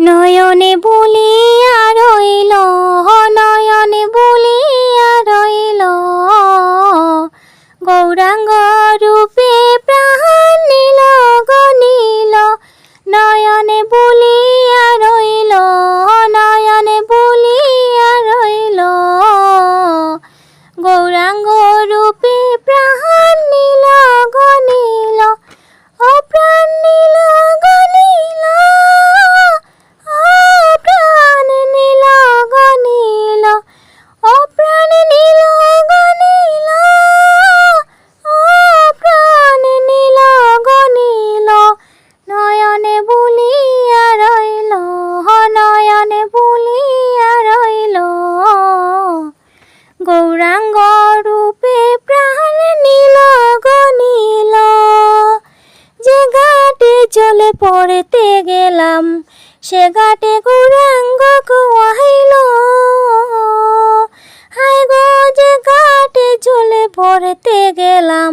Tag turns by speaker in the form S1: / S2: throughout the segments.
S1: নয়নে বলিয়া রইল, নয়নে বলিয়া রইল, গৌরাঙ্গ রূপে প্রাণ নীল গনিল। নয়নে বলিয়া রইল, নয়নে বলিয়া রইল, গৌরাঙ্গ রূপে প্রাণ নীল গনিল। ও প্রাণ নীল গনিল, ও প্রাণ নীল গনিল, ও প্রাণ নীল গনিল, ও প্রাণ নীল গনিল। নয়নে বলিয়া রইল, নয়নে বলিয়া রইল, গৌরাঙ্গ রূপে প্রাণ নীল গনিল। যে ঘাটে চলে পড়তে গেলাম, সে ঘাটে গৌরাঙ্গ কুয়াইল। হায় গো, যে ঘাটে চলে পড়তে গেলাম,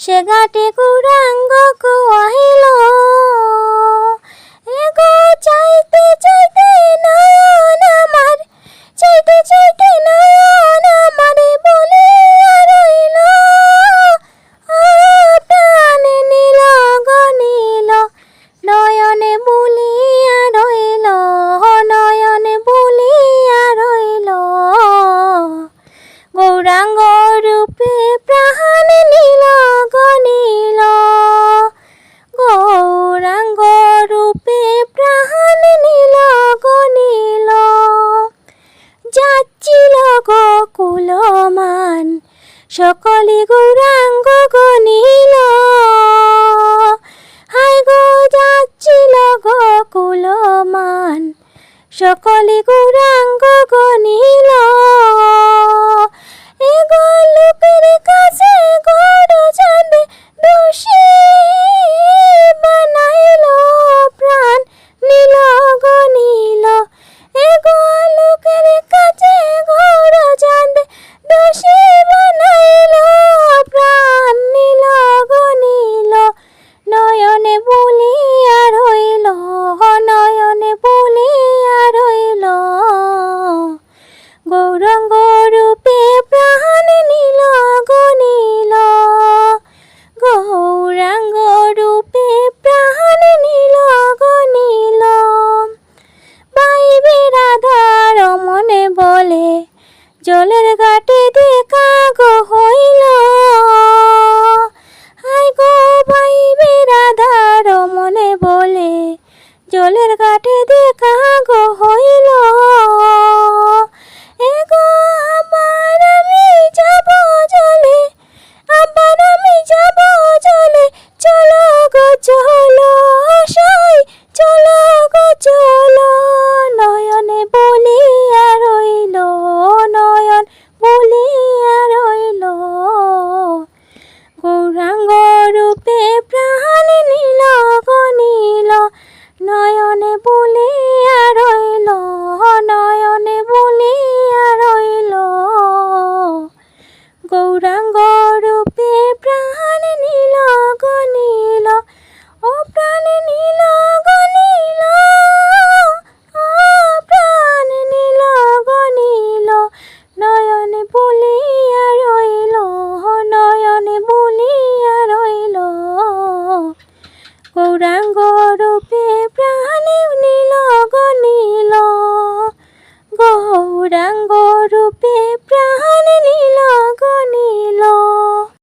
S1: সে ঘাটে গৌরাঙ্গ কুয়াইল। এগো চাইতে চাইতে নয়ন আমার, চাইতে চাইতে নয়ন আমার বলিয়া রইল, ও প্রাণ নীল গনিল। নয়নে বলিয়া রইল, নয়নে বলিয়া রইল, গৌরাঙ্গ রূপে প্রাণ নীল গনিল। গৌরাঙ্গ রূপে প্রাণ নীল গনিল। যাচ্ছিল গোকুলমান, সকলে গৌরাঙ্গ গনিল। হায় গো, যাচ্ছিল গোকুলমান, সকলে গৌরাঙ্গ গনিল। এগো লোকের কাছে গৌর জানবে, দোষী বানাইল প্রাণ নীল গনিল। এগো লোকের কাছে গৌর জানবে, দোষী বানাইল প্রাণ নীল গনিল। নয়নে বলিয়া রইল, নয়নে বলিয়া রইল, গৌরাঙ্গ রূপে প্রাণ নীল গনিল। গৌরাঙ্গ রূপে প্রাণ নীল গনিল। বাইবে রাধার মনে বলে, জলের ঘাটে দেখা গো হইল। হায় গো, বাইবে রাধার মনে বলে, জলের ঘাটে দেখা গো হইল। এগো আবার আমি যাব জলে, আবার আমি যাব জলে, চলো গো চলো সই, চলো গো চলো। নয়নে বলিয়া রইল, নয়ন বলিয়া রইল, গৌরাঙ্গ রূপে প্রাণ নীল গনিল। নয়নে বলিয়া রইল, নয়নে বলিয়া রইল, গৌরাঙ্গ রূপে প্রাণ নীল গনিল। ও প্রাণ নীল গনিল, ও প্রাণ নীল গনিল। নয়নে বলিয়া রইল, নয়নে বলিয়া রইল, গৌরাঙ্গ রূপে প্রাণ নীল গনিল। গৌরাঙ্গ